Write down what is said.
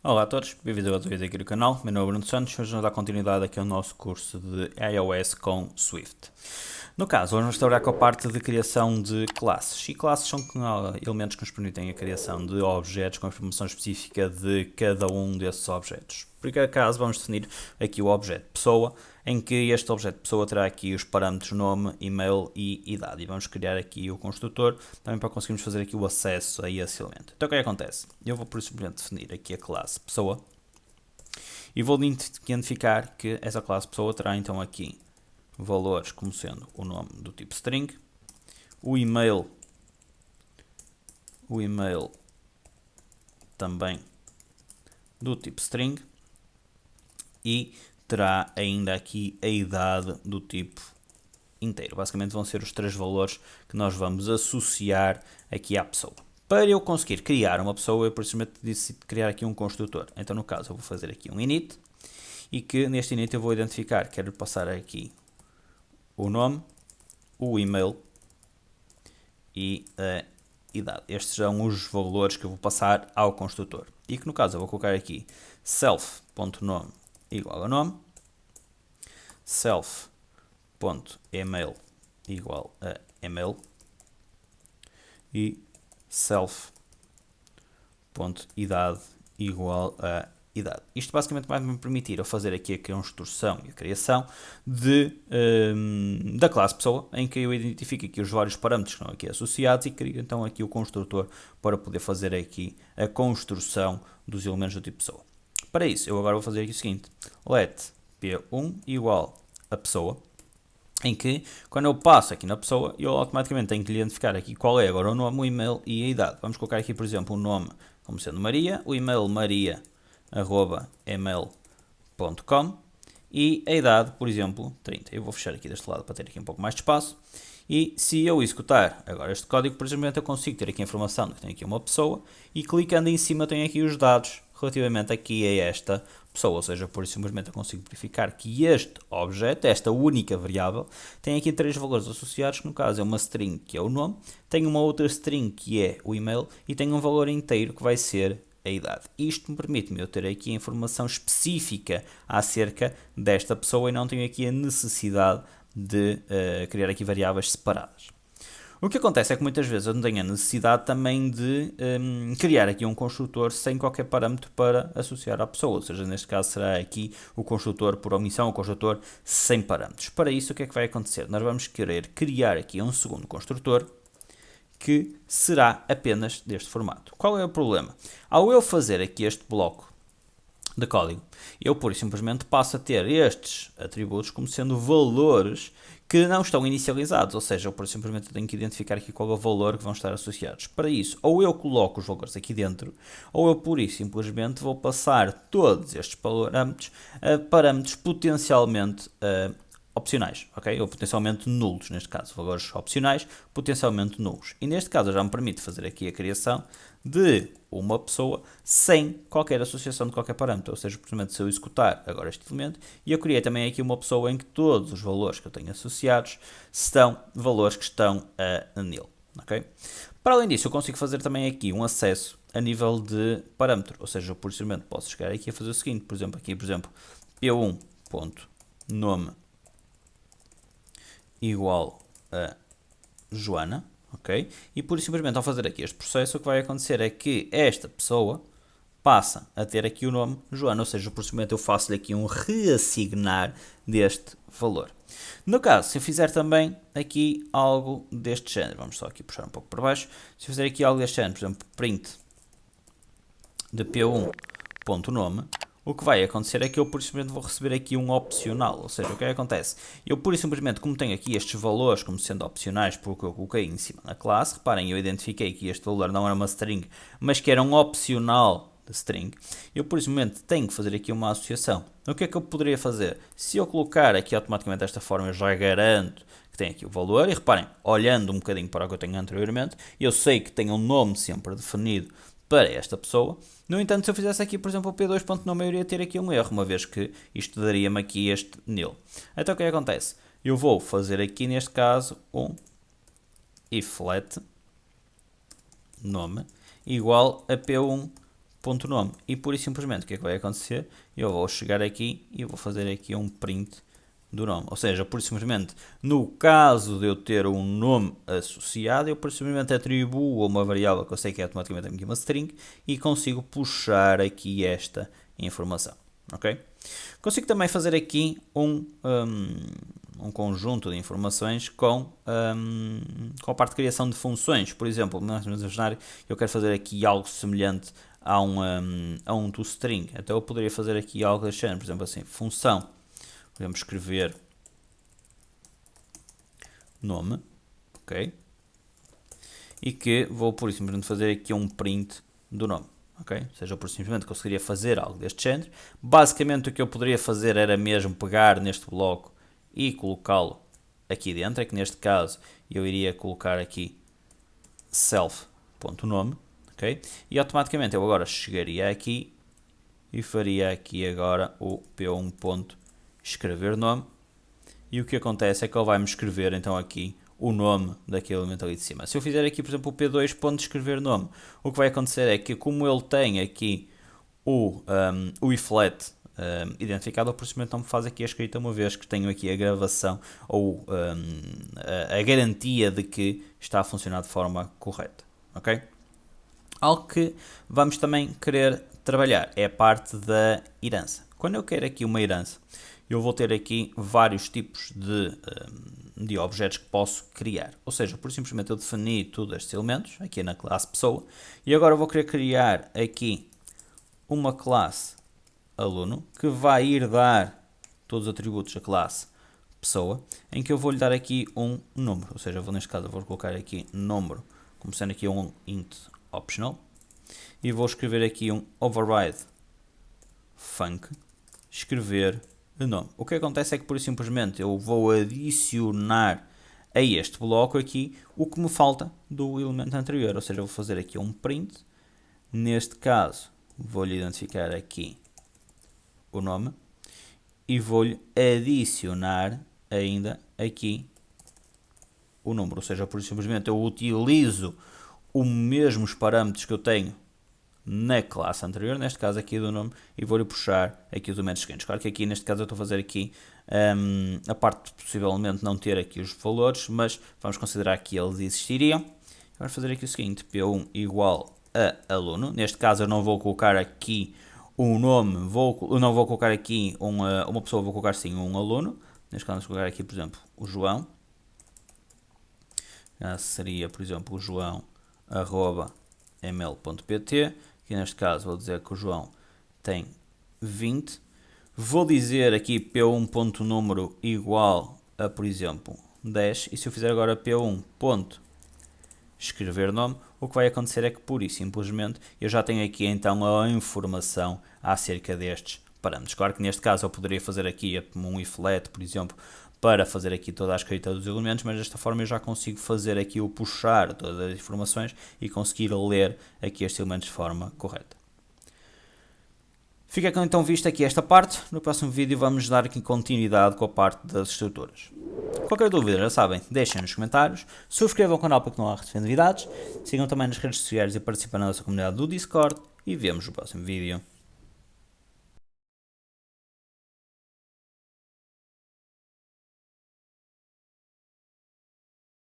Olá a todos, bem-vindos a outro vídeo aqui do canal. Meu nome é Bruno Santos, hoje vamos dar continuidade aqui ao nosso curso de iOS com Swift. No caso, hoje vamos trabalhar com a parte de criação de classes. E classes são elementos que nos permitem a criação de objetos com informação específica de cada um desses objetos. Por acaso, vamos definir aqui o objeto pessoa, em que este objeto pessoa terá aqui os parâmetros nome, e-mail e idade. E vamos criar aqui o construtor, também para conseguirmos fazer aqui o acesso a esse elemento. Então o que é que acontece? Eu vou por simplesmente definir aqui a classe pessoa e vou identificar que essa classe pessoa terá então aqui valores como sendo o nome do tipo string, o e-mail também do tipo string e terá ainda aqui a idade do tipo inteiro. Basicamente vão ser os três valores que nós vamos associar aqui à pessoa. Para eu conseguir criar uma pessoa, eu precisamente decido criar aqui um construtor. Então no caso eu vou fazer aqui um init e que neste init eu vou identificar, quero passar aqui o nome, o e-mail e a idade. Estes são os valores que eu vou passar ao construtor. E que no caso eu vou colocar aqui self.nome igual a nome, self.email igual a email e self.idade igual a idade. Isto basicamente vai me permitir eu fazer aqui a construção e a criação da classe pessoa, em que eu identifico aqui os vários parâmetros que estão aqui associados e crio então aqui o construtor para poder fazer aqui a construção dos elementos do tipo pessoa. Para isso, eu agora vou fazer aqui o seguinte: let p1 igual a pessoa, em que, quando eu passo aqui na pessoa, eu automaticamente tenho que identificar aqui qual é agora o nome, o e-mail e a idade. Vamos colocar aqui, por exemplo, o nome como sendo Maria, o e-mail maria@email.com e a idade, por exemplo, 30. Eu vou fechar aqui deste lado para ter aqui um pouco mais de espaço. E se eu executar agora este código, por exemplo, eu consigo ter aqui a informação de que tem aqui uma pessoa e clicando em cima tenho aqui os dados relativamente aqui a esta pessoa, ou seja, por simplesmente eu consigo verificar que este objeto, esta única variável, tem aqui três valores associados, que no caso é uma string que é o nome, tem uma outra string que é o e-mail e tem um valor inteiro que vai ser a idade. Isto me permite-me eu ter aqui a informação específica acerca desta pessoa e não tenho aqui a necessidade de criar aqui variáveis separadas. O que acontece é que muitas vezes eu não tenho a necessidade também de criar aqui um construtor sem qualquer parâmetro para associar à pessoa, ou seja, neste caso será aqui o construtor por omissão, o construtor sem parâmetros. Para isso o que é que vai acontecer? Nós vamos querer criar aqui um segundo construtor que será apenas deste formato. Qual é o problema? Ao eu fazer aqui este bloco de código, eu pura e simplesmente passo a ter estes atributos como sendo valores que não estão inicializados, ou seja, eu pura e simplesmente tenho que identificar aqui qual é o valor que vão estar associados. Para isso, ou eu coloco os valores aqui dentro, ou eu pura e simplesmente vou passar todos estes parâmetros a parâmetros potencialmente opcionais, ok? Ou potencialmente nulos, neste caso, valores opcionais, potencialmente nulos. E neste caso já me permite fazer aqui a criação de uma pessoa sem qualquer associação de qualquer parâmetro, ou seja, simplesmente se eu executar agora este elemento, e eu criei também aqui uma pessoa em que todos os valores que eu tenho associados são valores que estão nele, ok? Para além disso, eu consigo fazer também aqui um acesso a nível de parâmetro, ou seja, eu por simplesmente posso chegar aqui a fazer o seguinte, por exemplo, aqui, por exemplo, p1.nome igual a Joana, ok? E por simplesmente ao fazer aqui este processo, o que vai acontecer é que esta pessoa passa a ter aqui o nome Joana, ou seja, por simplesmente eu faço-lhe aqui um reassignar deste valor. No caso, se eu fizer também aqui algo deste género, vamos só aqui puxar um pouco para baixo, se eu fizer aqui algo deste género, por exemplo, print de p1.nome, o que vai acontecer é que eu por simplesmente vou receber aqui um opcional, ou seja, o que é que acontece? Eu por simplesmente, como tenho aqui estes valores como sendo opcionais porque eu coloquei em cima na classe, reparem, eu identifiquei que este valor não era uma string, mas que era um opcional de string, eu por simplesmente tenho que fazer aqui uma associação. O que é que eu poderia fazer? Se eu colocar aqui automaticamente desta forma, eu já garanto que tem aqui o valor, e reparem, olhando um bocadinho para o que eu tenho anteriormente, eu sei que tem um nome sempre definido para esta pessoa. No entanto, se eu fizesse aqui, por exemplo, o P2.nome, eu iria ter aqui um erro, uma vez que isto daria-me aqui este nil. Então o que é que acontece? Eu vou fazer aqui, neste caso, um if let nome igual a P1 ponto nome. E pura e simplesmente o que é que vai acontecer? Eu vou chegar aqui e vou fazer aqui um print do nome. Ou seja, por simplesmente, no caso de eu ter um nome associado, eu por simplesmente atribuo a uma variável que eu sei que é automaticamente aqui uma string e consigo puxar aqui esta informação. Ok? Consigo também fazer aqui um conjunto de informações com a parte de criação de funções. Por exemplo, vamos imaginar que eu quero fazer aqui algo semelhante a um toString. Então eu poderia fazer aqui algo deste género, por exemplo assim, função. Podemos escrever nome, ok? E que vou por simplesmente fazer aqui um print do nome, ok? Ou seja, eu por simplesmente conseguiria fazer algo deste género. Basicamente o que eu poderia fazer era mesmo pegar neste bloco e colocá-lo aqui dentro, é que neste caso eu iria colocar aqui self.nome, ok? E automaticamente eu agora chegaria aqui e faria aqui agora o p1. Escrever nome, e o que acontece é que ele vai-me escrever então aqui o nome daquele elemento ali de cima. Se eu fizer aqui, por exemplo, o P2 ponto escrever nome, o que vai acontecer é que como ele tem aqui o iflet identificado, ele simplesmente não me faz aqui a escrita, uma vez que tenho aqui a gravação ou a garantia de que está a funcionar de forma correta. Ok? Algo que vamos também querer trabalhar é a parte da herança. Quando eu quero aqui uma herança, eu vou ter aqui vários tipos de objetos que posso criar. Ou seja, por simplesmente eu defini todos estes elementos, aqui na classe pessoa, e agora vou querer criar aqui uma classe aluno, que vai ir dar todos os atributos da classe pessoa, em que eu vou lhe dar aqui um número. Ou seja, neste caso eu vou colocar aqui número, como sendo aqui um int optional, e vou escrever aqui um override func, escrever o nome. O que acontece é que, por simplesmente, eu vou adicionar a este bloco aqui o que me falta do elemento anterior. Ou seja, eu vou fazer aqui um print. Neste caso, vou-lhe identificar aqui o nome e vou-lhe adicionar ainda aqui o número. Ou seja, por simplesmente, eu utilizo os mesmos parâmetros que eu tenho na classe anterior, neste caso aqui do nome, e vou-lhe puxar aqui os elementos seguintes. Claro que aqui neste caso eu estou a fazer aqui a parte de possivelmente não ter aqui os valores, mas vamos considerar que eles existiriam. Vamos fazer aqui o seguinte, p1 igual a aluno. Neste caso eu não vou colocar aqui um nome, não vou colocar aqui uma pessoa, vou colocar sim um aluno. Neste caso vamos colocar aqui, por exemplo, o João. Seria, por exemplo, o João @ml.pt. Aqui neste caso vou dizer que o João tem 20. Vou dizer aqui p1.número igual a, por exemplo, 10. E se eu fizer agora p1. Escrever nome, o que vai acontecer é que pura e simplesmente eu já tenho aqui então a informação acerca destes parâmetros. Claro que neste caso eu poderia fazer aqui um iflet, por exemplo, para fazer aqui toda a escrita dos elementos, mas desta forma eu já consigo fazer aqui o puxar todas as informações e conseguir ler aqui estes elementos de forma correta. Fica então vista aqui esta parte. No próximo vídeo vamos dar aqui continuidade com a parte das estruturas. Qualquer dúvida, já sabem, deixem nos comentários, subscrevam o canal para que não há receber novidades, sigam também nas redes sociais e participem na nossa comunidade do Discord e vemos no próximo vídeo.